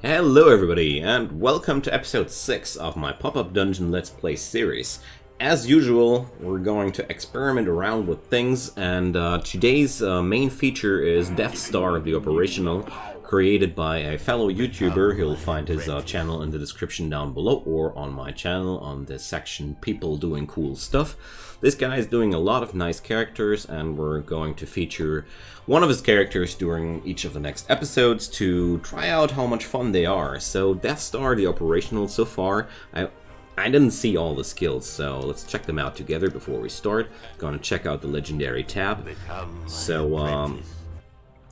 Hello everybody, and welcome to episode 6 of my Popup Dungeon Let's Play series. As usual, we're going to experiment around with things, and today's main feature is Death Star, the operational, created by a fellow YouTuber. You'll find his channel in the description down below, or on my channel on the section People Doing Cool Stuff. This guy is doing a lot of nice characters, and we're going to feature one of his characters during each of the next episodes to try out how much fun they are. So Death Star, the operational, so far, I didn't see all the skills, so let's check them out together before we start. Gonna check out the legendary tab. So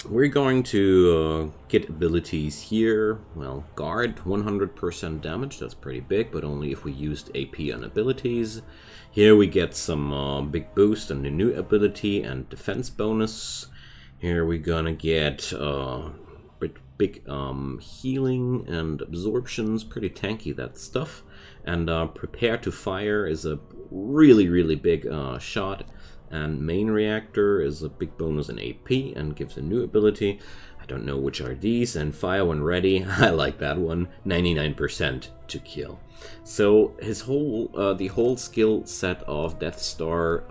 we're going to get abilities here. Well, guard, 100% damage, that's pretty big, but only if we used AP on abilities. Here we get some big boost on the new ability and defense bonus. Here we're gonna get big healing and absorptions, pretty tanky, that stuff. And prepare to fire is a really big shot. And main reactor is a big bonus in AP and gives a new ability. I don't know which are these. And fire when ready, I like that one, 99% to kill. So his whole the whole skill set of Death Star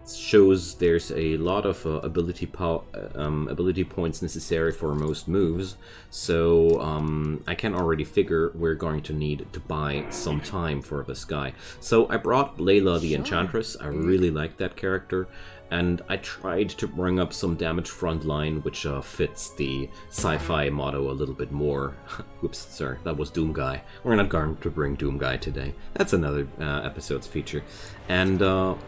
shows there's a lot of ability points necessary for most moves, so I can already figure we're going to need to buy some time for this guy. So I brought Layla the Enchantress. I really like that character, and I tried to bring up some damage frontline, which fits the sci-fi motto a little bit more. Oops, sorry, that was Doom Guy. We're not going to bring Doom Guy today. That's another episode's feature. And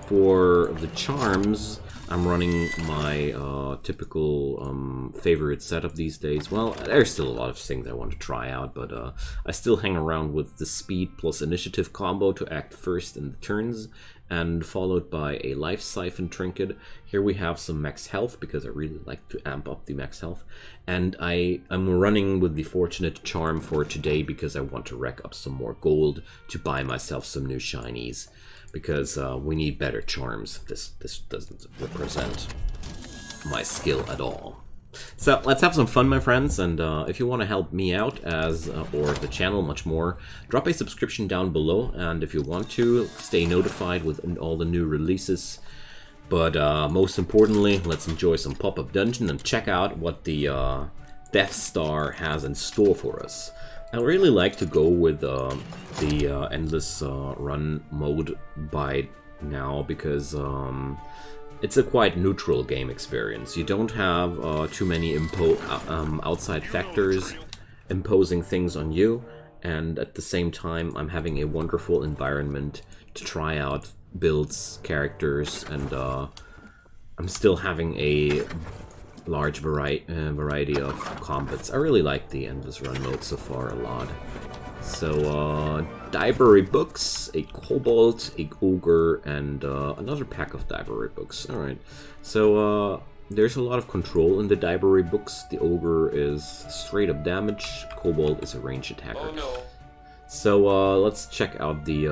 for the charms, I'm running my typical favorite setup these days. Well, there's still a lot of things I want to try out, but I still hang around with the speed plus initiative combo to act first in the turns, and followed by a life siphon trinket. Here we have some max health, because I really like to amp up the max health. And I'm running with the fortunate charm for today because I want to rack up some more gold to buy myself some new shinies, because we need better charms. This doesn't represent my skill at all. So let's have some fun, my friends, and if you want to help me out as or the channel much more, drop a subscription down below, and if you want to, stay notified with all the new releases. But most importantly, let's enjoy some Popup Dungeon and check out what the Death Star has in store for us. I really like to go with the endless run mode by now, because it's a quite neutral game experience. You don't have too many outside factors imposing things on you, and at the same time I'm having a wonderful environment to try out builds, characters, and I'm still having a large variety of combats. I really like the endless run mode so far a lot. So, library books, a kobold, a ogre, and another pack of library books. Alright, so there's a lot of control in the library books. The ogre is straight up damage, kobold is a ranged attacker. Oh, no. So let's check out the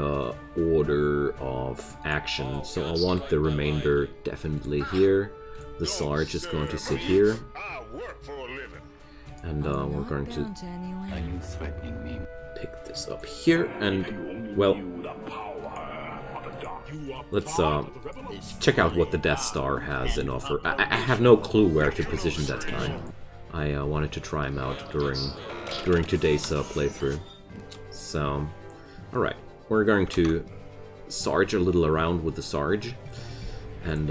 order of action. So I want the remainder definitely here. The Sarge is going to sit here. And we're going to pick this up here, and well, let's check out what the Death Star has in offer. I have no clue where to position that guy. I wanted to try him out during today's playthrough. So, alright, we're going to Sarge a little around with the Sarge, and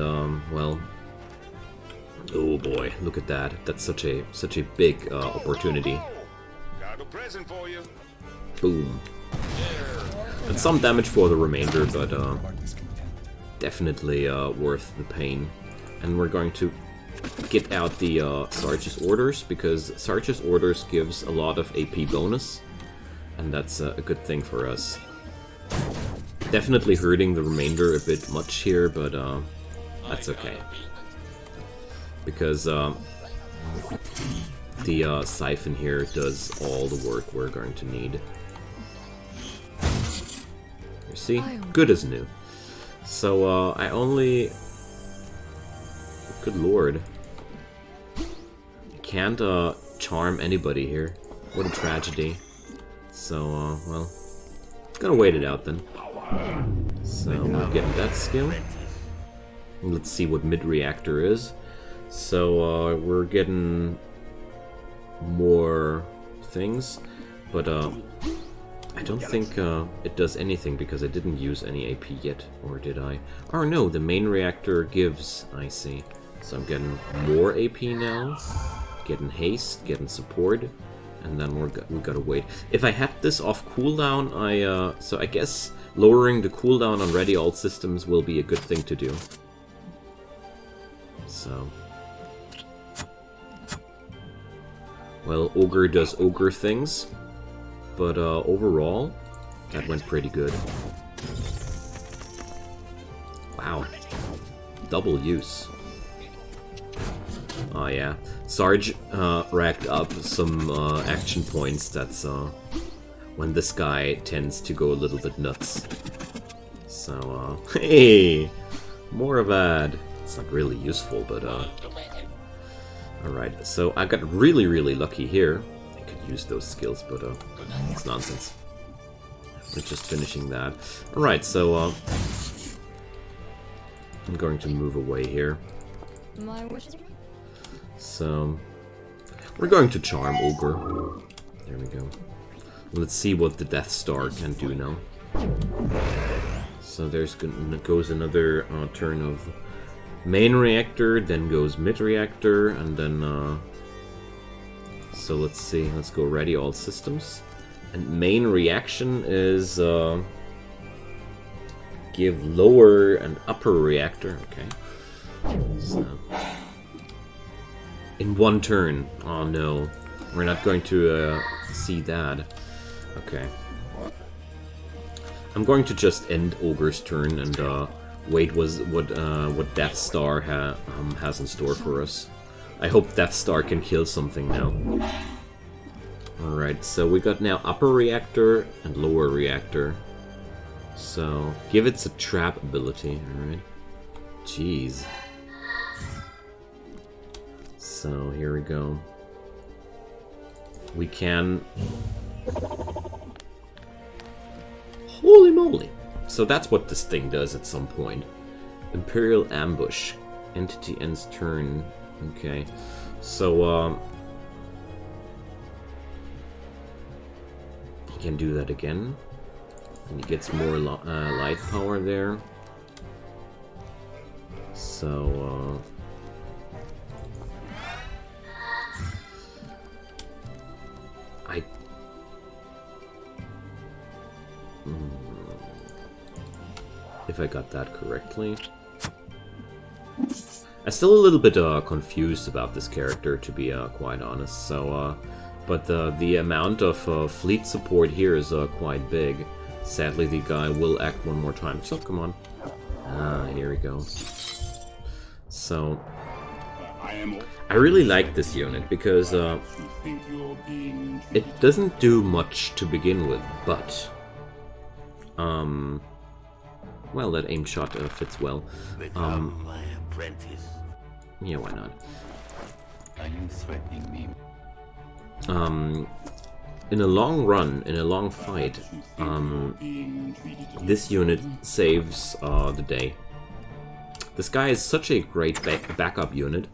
well, oh boy, look at that! That's such a big opportunity. Got a present for you. Boom. And some damage for the remainder, but definitely worth the pain. And we're going to get out the Sarge's Orders, because Sarge's Orders gives a lot of AP bonus, and that's a good thing for us. Definitely hurting the remainder a bit much here, but that's okay. Because the siphon here does all the work we're going to need. You see? Good as new. So, I only... Good lord. Can't charm anybody here. What a tragedy. So, well, gonna wait it out then. So, we're getting that skill. Let's see what mid-reactor is. So, we're getting more things, but I don't think it does anything because I didn't use any AP yet, or did I? Oh no, the main reactor gives, I see. So I'm getting more AP now, getting haste, getting support, and then we gotta wait. If I had this off cooldown, so I guess lowering the cooldown on ready all systems will be a good thing to do. So, well, Ogre does Ogre things, but overall, that went pretty good. Wow, double use. Oh yeah, Sarge racked up some action points. That's when this guy tends to go a little bit nuts. So, hey, more of that. It's not really useful, but alright, so I got really, really lucky here. I could use those skills, but it's nonsense. We're just finishing that. Alright, so I'm going to move away here. So, we're going to Charm Ogre. There we go. Let's see what the Death Star can do now. So there's goes another turn of main reactor, then goes mid reactor, and then so let's see, let's go ready all systems. And main reaction is give lower and upper reactor. Okay. So in one turn. Oh no, we're not going to see that. Okay. I'm going to just end Ogre's turn and wait what Death Star has in store for us. I hope Death Star can kill something now. Alright, so we got now upper reactor and lower reactor. So, give it a trap ability, alright? Jeez. So, here we go. We can... Holy moly! So that's what this thing does at some point. Imperial Ambush. Entity ends turn. Okay. So, he can do that again. And he gets more light power there. So, if I got that correctly. I'm still a little bit confused about this character, to be quite honest. So, but the amount of fleet support here is quite big. Sadly, the guy will act one more time. So, come on. Ah, here we go. So, I really like this unit because it doesn't do much to begin with, but well, that aim shot fits well. My apprentice. Yeah, why not? Are you threatening me? In a long run, in a long fight, this unit saves the day. This guy is such a great backup unit,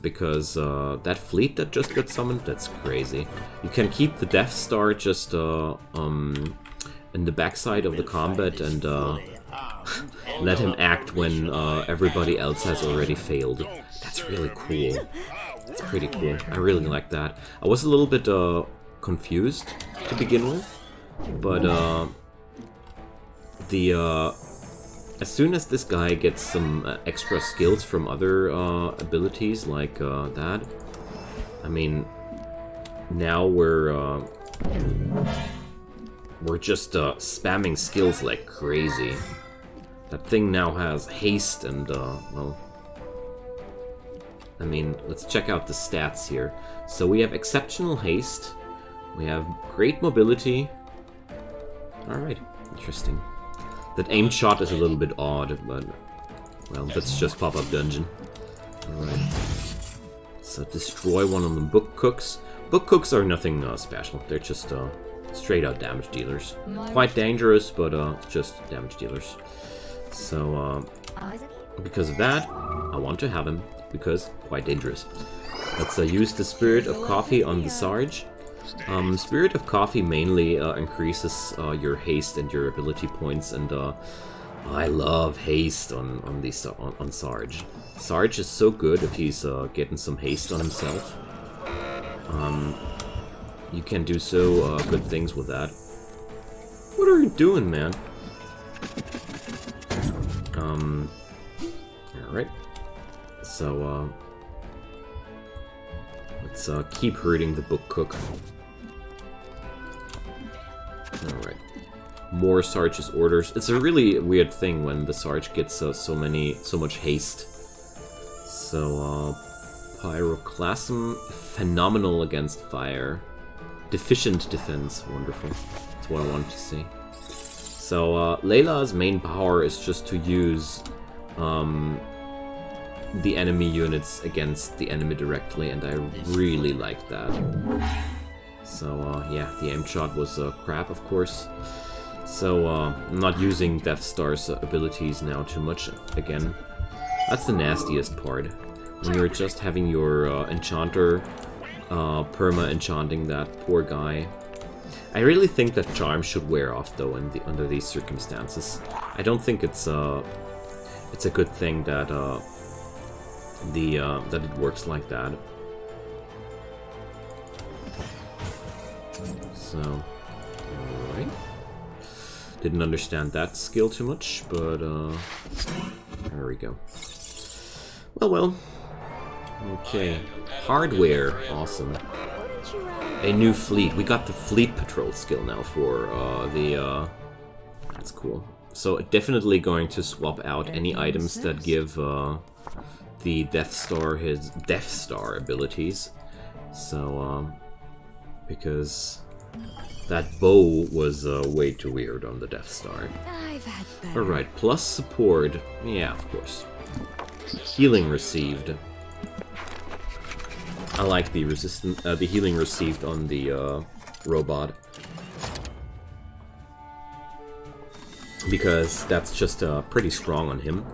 because that fleet that just got summoned, that's crazy. You can keep the Death Star just in the backside of the combat and let him act when everybody else has already failed. That's really cool. That's pretty cool. I really like that. I was a little bit confused to begin with, but as soon as this guy gets some extra skills from other abilities like that, I mean, now we're just spamming skills like crazy. That thing now has haste and, well... I mean, let's check out the stats here. So we have exceptional haste. We have great mobility. Alright, interesting. That aim shot is a little bit odd, but... well, that's just Popup Dungeon. Alright. So destroy one of the book cooks. Book cooks are nothing special. They're just straight out damage dealers. Quite dangerous, but just damage dealers. So because of that, I want to have him, because quite dangerous. Let's use the Spirit of Coffee on the Sarge. Spirit of Coffee mainly increases your haste and your ability points, and I love haste on Sarge. Sarge is so good if he's getting some haste on himself. You can do so good things with that. What are you doing, man? Alright. So, let's keep hurting the book cook. Alright. More Sarge's orders. It's a really weird thing when the Sarge gets so much haste. So, Pyroclasm, phenomenal against fire. Deficient defense, wonderful. That's what I wanted to see. So, Layla's main power is just to use the enemy units against the enemy directly, and I really like that. So, yeah, the aim shot was crap, of course. So, I'm not using Death Star's abilities now too much again. That's the nastiest part. When you're just having your enchanter perma-enchanting that poor guy. I really think that Charm should wear off, though, under these circumstances. I don't think it's a good thing that that it works like that. So, alright. Didn't understand that skill too much, but there we go. Well. Okay. Hardware, awesome. A new fleet. We got the fleet patrol skill now for that's cool. So definitely going to swap out any items that give the Death Star his Death Star abilities. So because that bow was way too weird on the Death Star. Alright, plus support. Yeah, of course. Healing received. I like the the healing received on the robot, because that's just pretty strong on him.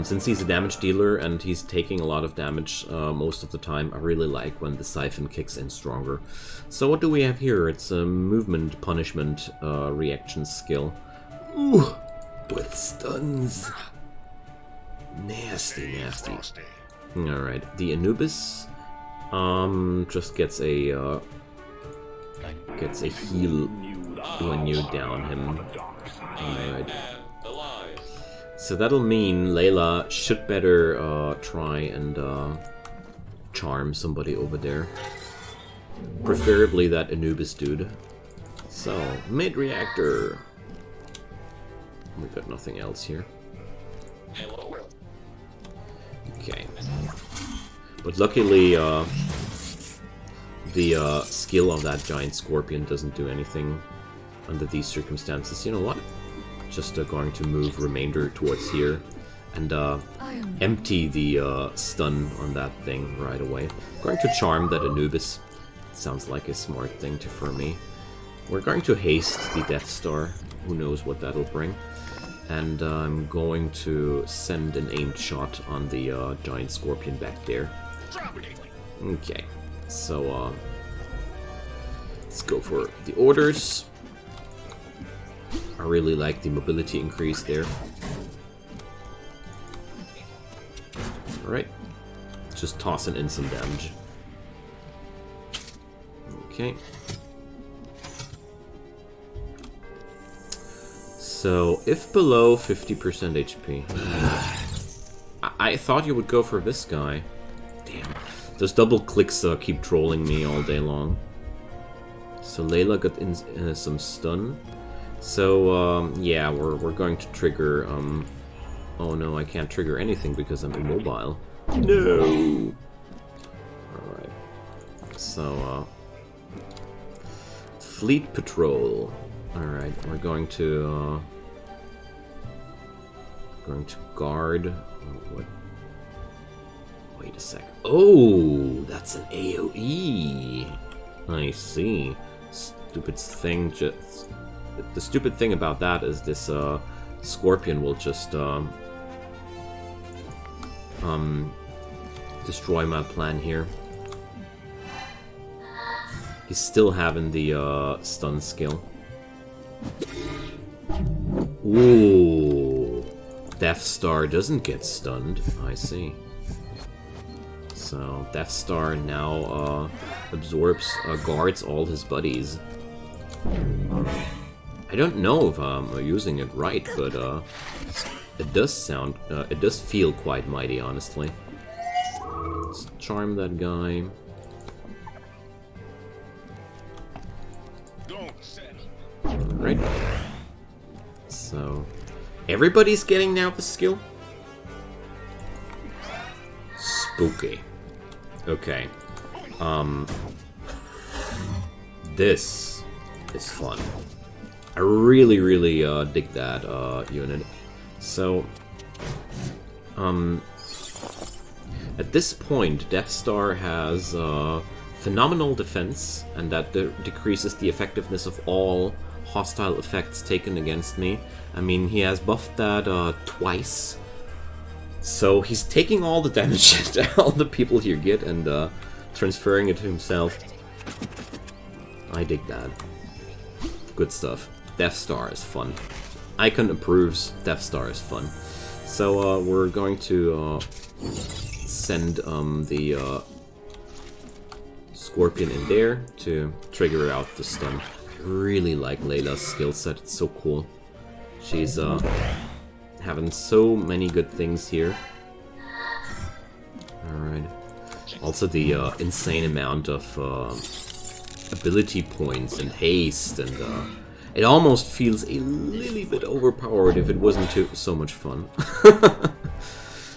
Since he's a damage dealer and he's taking a lot of damage most of the time, I really like when the siphon kicks in stronger. So what do we have here? It's a movement punishment reaction skill. Ooh, with stuns. Nasty. Alright, the Anubis just gets a heal when you down him. Alright. So that'll mean Layla should better try and charm somebody over there. Preferably that Anubis dude. So, mid-reactor. We got nothing else here. Okay. But luckily, the skill of that giant scorpion doesn't do anything under these circumstances. You know what? Just going to move remainder towards here and empty the stun on that thing right away. Going to charm that Anubis. Sounds like a smart thing for me. We're going to haste the Death Star. Who knows what that'll bring. And I'm going to send an aimed shot on the giant scorpion back there. Okay, so let's go for the orders. I really like the mobility increase there. Alright, just tossing in some damage. Okay. So, if below 50% HP... I thought you would go for this guy. Damn. Those double clicks keep trolling me all day long. So Layla got in some stun. So, yeah, we're going to trigger... Oh no, I can't trigger anything because I'm immobile. No! Alright. So, Fleet Patrol. Alright, we're going to guard... What? Wait a sec. Oh, that's an AoE. I see. Stupid thing. Just the stupid thing about that is this scorpion will just destroy my plan here. He's still having the stun skill. Ooh, Death Star doesn't get stunned. I see. So Death Star now absorbs, guards all his buddies. I don't know if I'm using it right, but it does feel quite mighty, honestly. Let's charm that guy. Right. So everybody's getting now the skill. Spooky. Okay. This is fun. I really dig that unit. So at this point, Death Star has phenomenal defense, and that decreases the effectiveness of all hostile effects taken against me. I mean, he has buffed that twice. So he's taking all the damage that all the people here get and transferring it to himself. I dig that. Good stuff. Death Star is fun. Icon approves. Death Star is fun. So we're going to send the Scorpion in there to trigger out the stun. I really like Layla's skill set. It's so cool. She's having so many good things here. Alright. Also the insane amount of ability points and haste, and it almost feels a little bit overpowered if it wasn't so much fun.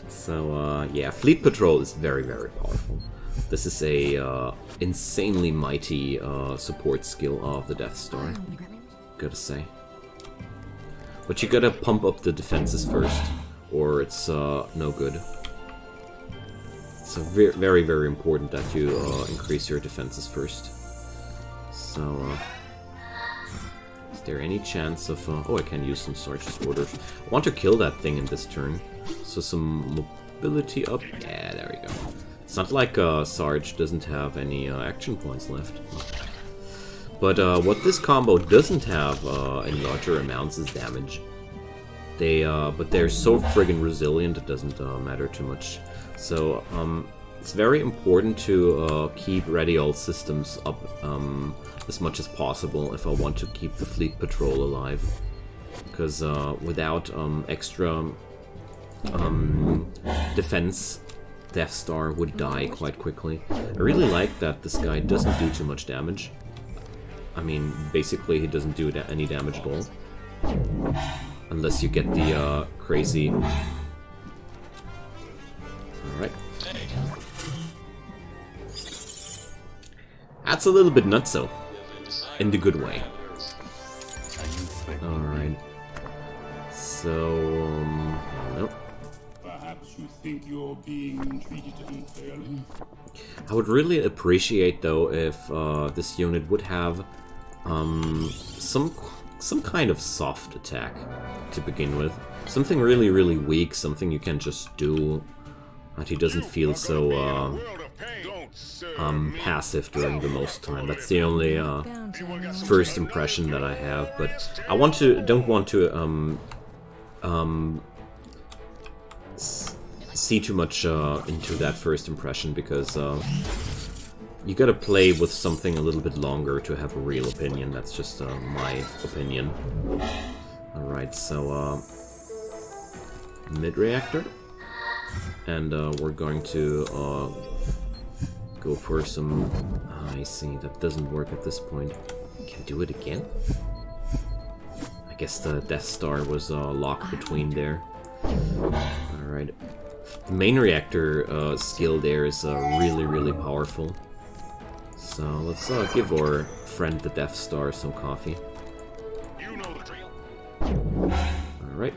So yeah, Fleet Patrol is very powerful. This is a insanely mighty support skill of the Death Star, gotta say. But you gotta pump up the defenses first, or it's no good. So very important that you increase your defenses first. So, is there any chance of... oh, I can use some Sarge's orders. I want to kill that thing in this turn. So some mobility up. Yeah, there we go. It's not like Sarge doesn't have any action points left. But what this combo doesn't have in larger amounts is damage. But they're so friggin' resilient, it doesn't matter too much. So it's very important to keep ready all systems up as much as possible if I want to keep the Fleet Patrol alive. Because without extra defense, Death Star would die quite quickly. I really like that this guy doesn't do too much damage. I mean, basically he doesn't do any damage at all. Unless you get the crazy... Alright. That's a little bit nutso. In the good way. Alright. So... nope. Perhaps you think you're being treated unfairly? I would really appreciate, though, if this unit would have some kind of soft attack to begin with. Something really weak, something you can just do, that he doesn't feel so passive during the most time. That's the only first impression that I have, but I don't want to see too much into that first impression, because you gotta play with something a little bit longer to have a real opinion. That's just my opinion. Alright, so mid-reactor. And we're going to go for some... I see, that doesn't work at this point. Can do it again? I guess the Death Star was locked between there. Alright. The main reactor skill there is really powerful. So let's give our friend the Death Star some coffee. Alright.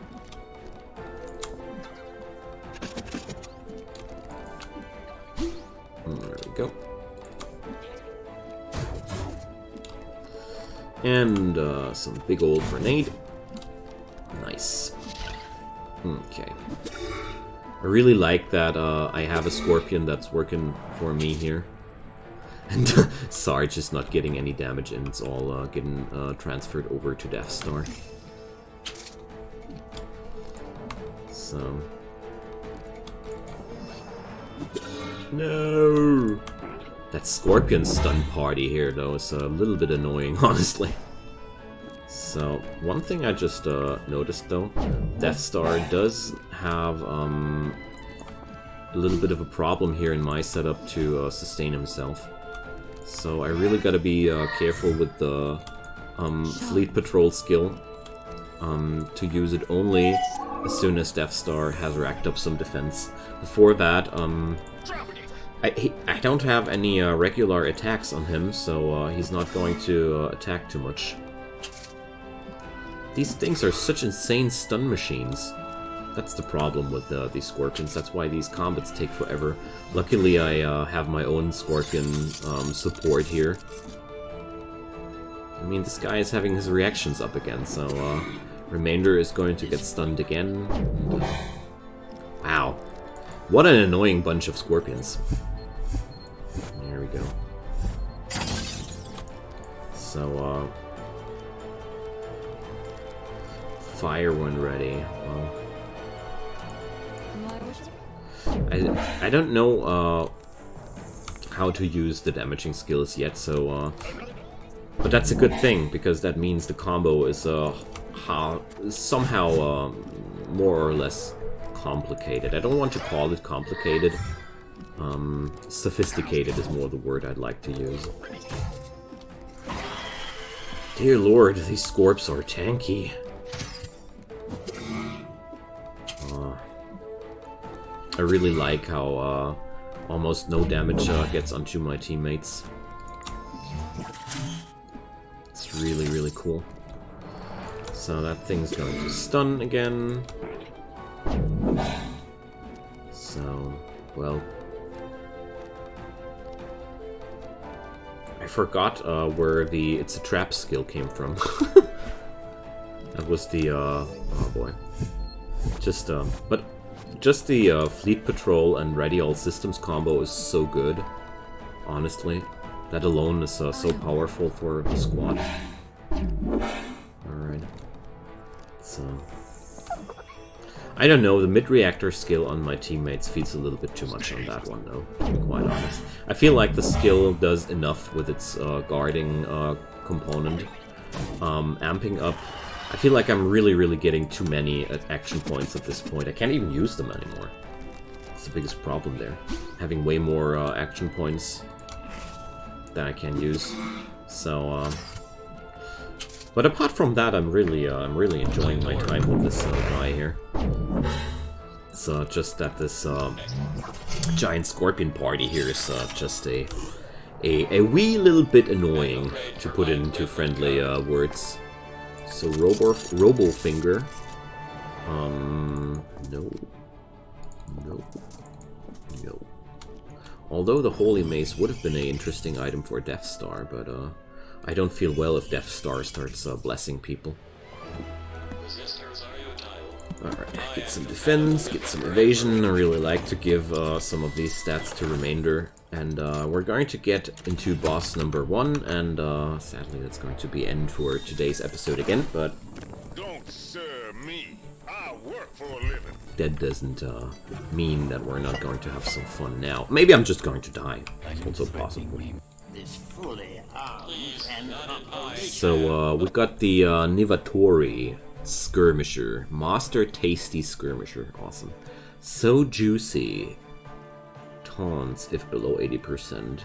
And some big old grenade. Nice. Okay. I really like that I have a Scorpion that's working for me here. And Sarge is not getting any damage, and it's all getting transferred over to Death Star. So... No! That Scorpion stun party here, though, is a little bit annoying, honestly. So, one thing I just noticed, though, Death Star does have a little bit of a problem here in my setup to sustain himself. So I really gotta be careful with the Fleet Patrol skill to use it only as soon as Death Star has racked up some defense. Before that, I don't have any regular attacks on him, so he's not going to attack too much. These things are such insane stun machines. That's the problem with these Scorpions. That's why these combats take forever. Luckily, I have my own Scorpion support here. I mean, this guy is having his reactions up again, so Remainder is going to get stunned again. And, wow. What an annoying bunch of Scorpions. There we go. So, fire when ready. Well, I don't know how to use the damaging skills yet, so but that's a good thing, because that means the combo is somehow more or less complicated. I don't want to call it complicated. Sophisticated is more the word I'd like to use. Dear lord, these Scorps are tanky. I really like how almost no damage gets onto my teammates. It's really, really cool. So that thing's going to stun again. So, well... I forgot where the It's a Trap skill came from. That was the, oh boy. Just, but... Just the Fleet Patrol and Ready All Systems combo is so good, honestly. That alone is so powerful for the squad. Alright. So... I don't know, the mid-reactor skill on my teammates feels a little bit too much on that one, though, to be quite honest. I feel like the skill does enough with its guarding component. Amping up... I feel like I'm really, really getting too many action points at this point. I can't even use them anymore. That's the biggest problem there. Having way more action points than I can use. So, but apart from that, I'm really enjoying my time with this guy here. It's just that this giant Scorpion party here is just a wee little bit annoying, to put it into friendly words. So Robo Finger. No. Although the Holy Mace would have been an interesting item for Death Star, but I don't feel well if Death Star starts blessing people. Alright, get some defense, get some evasion. I really like to give some of these stats to Remainder. And we're going to get into boss number 1, and sadly that's going to be end for today's episode again, but... Don't serve me. I work for a living. That doesn't mean that we're not going to have some fun now. Maybe I'm just going to die. It's also possible. So we've got the Nivatori Skirmisher. Master Tasty Skirmisher. Awesome. So juicy. Taunts if below 80%.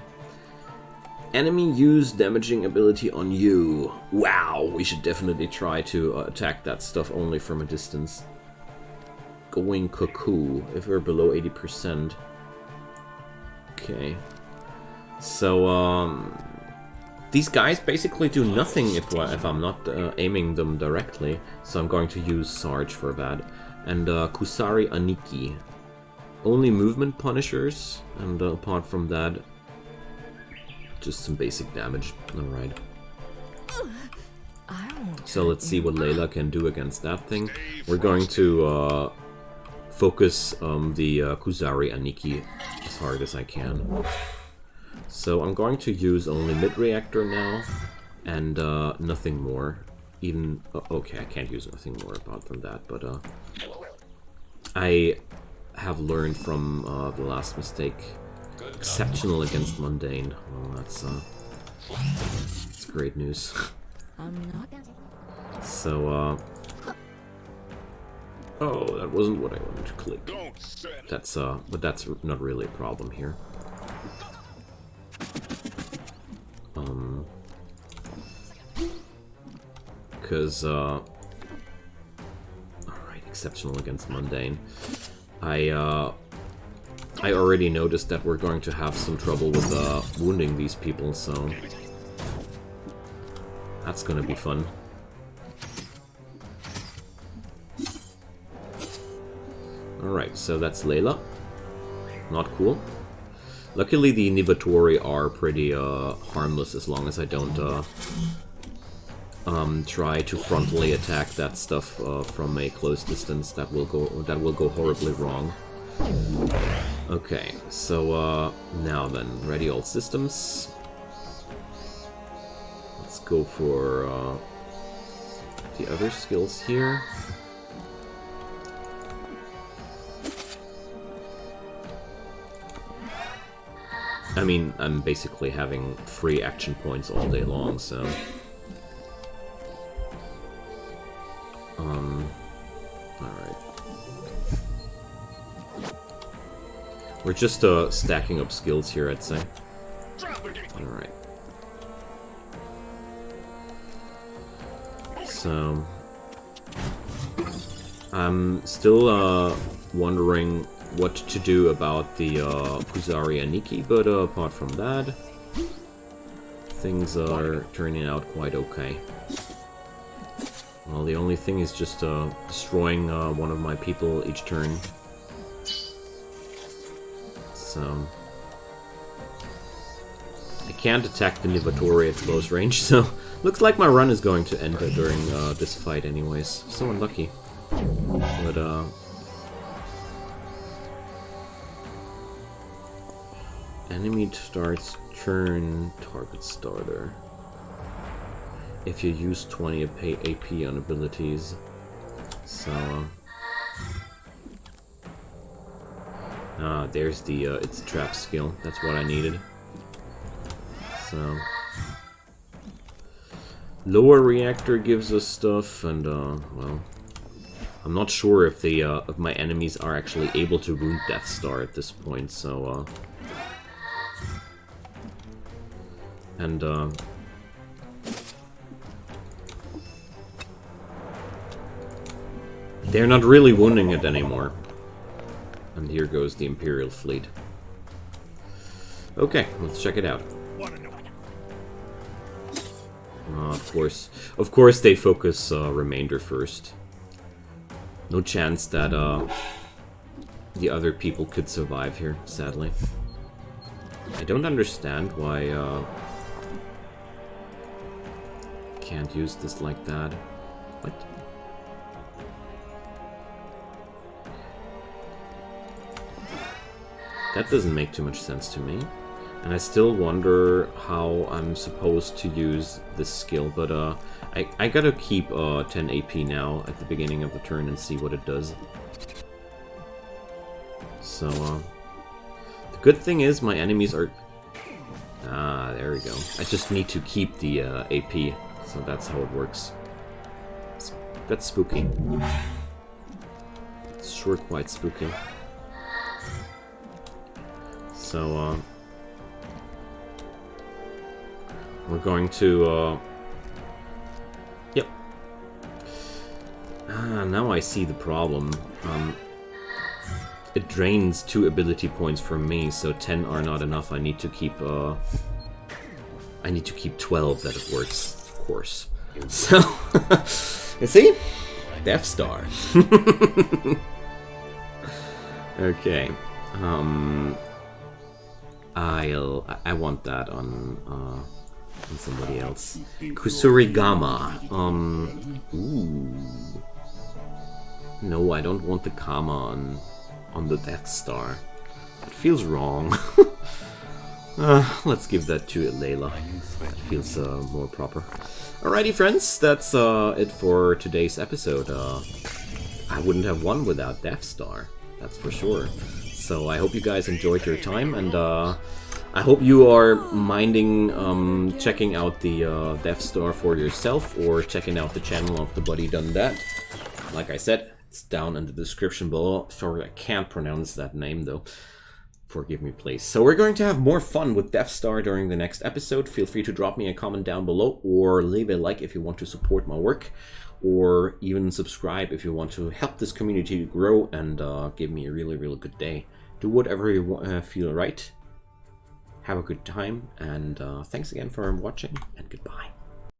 Enemy use damaging ability on you. Wow, we should definitely try to attack that stuff only from a distance. Going cuckoo if we're below 80%. Okay. So, these guys basically do nothing if I'm not aiming them directly, so I'm going to use Sarge for that. And Kusari Aniki. Only movement punishers, and apart from that, just some basic damage. Alright. So let's see what Layla can do against that thing. We're going to focus the Kuzari Aniki as hard as I can. So I'm going to use only mid-reactor now, and nothing more. Even... okay, I can't use nothing more apart from that, but I have learned from the last mistake. Exceptional against mundane. Oh, that's great news. So, oh, that wasn't what I wanted to click. That's, but that's not really a problem here. Because, alright, exceptional against mundane. I already noticed that we're going to have some trouble with, wounding these people, so... that's gonna be fun. Alright, so that's Layla. Not cool. Luckily the Nivatori are pretty harmless as long as I don't try to frontally attack that stuff from a close distance. That will go horribly wrong. Okay, so now then, ready all systems. Let's go for the other skills here. I mean, I'm basically having free action points all day long, so... alright. We're just stacking up skills here, I'd say. Alright. So... I'm still wondering what to do about the Kuzari Aniki, but apart from that, things are turning out quite okay. Well, the only thing is just destroying one of my people each turn. So... I can't attack the Nivatori at close range, so looks like my run is going to end during this fight anyways. So unlucky. But, enemy starts turn target starter. If you use 20 AP on abilities. So... there's the, it's a trap skill. That's what I needed. So... lower reactor gives us stuff, and, well... I'm not sure if the, if my enemies are actually able to wound Death Star at this point, so, and, they're not really wounding it anymore. And here goes the Imperial fleet. Okay, let's check it out. Of course they focus Remainder first. No chance that the other people could survive here, sadly. I don't understand why can't use this like that. What? That doesn't make too much sense to me. And I still wonder how I'm supposed to use this skill, but I gotta keep 10 AP now at the beginning of the turn and see what it does. So, the good thing is my enemies are... ah, there we go. I just need to keep the AP, so that's how it works. That's spooky. It's sure quite spooky. So, we're going to, yep. Ah, now I see the problem. It drains 2 ability points from me, so 10 are not enough. I need to keep 12 that it works, of course. So, you see? Death Star. Okay. I want that on and somebody else. Kusurigama. Ooh. No, I don't want the Kama on the Death Star. It feels wrong. Let's give that to Layla. That feels more proper. Alrighty, friends, that's it for today's episode. I wouldn't have won without Death Star, that's for sure. So I hope you guys enjoyed your time, and I hope you are minding checking out the Death Star for yourself, or checking out the channel of the Buddy Done That. Like I said, it's down in the description below. Sorry, I can't pronounce that name though. Forgive me, please. So we're going to have more fun with Death Star during the next episode. Feel free to drop me a comment down below, or leave a like if you want to support my work, or even subscribe if you want to help this community to grow and give me a really, really good day. Do whatever you feel right. Have a good time, and thanks again for watching, and goodbye.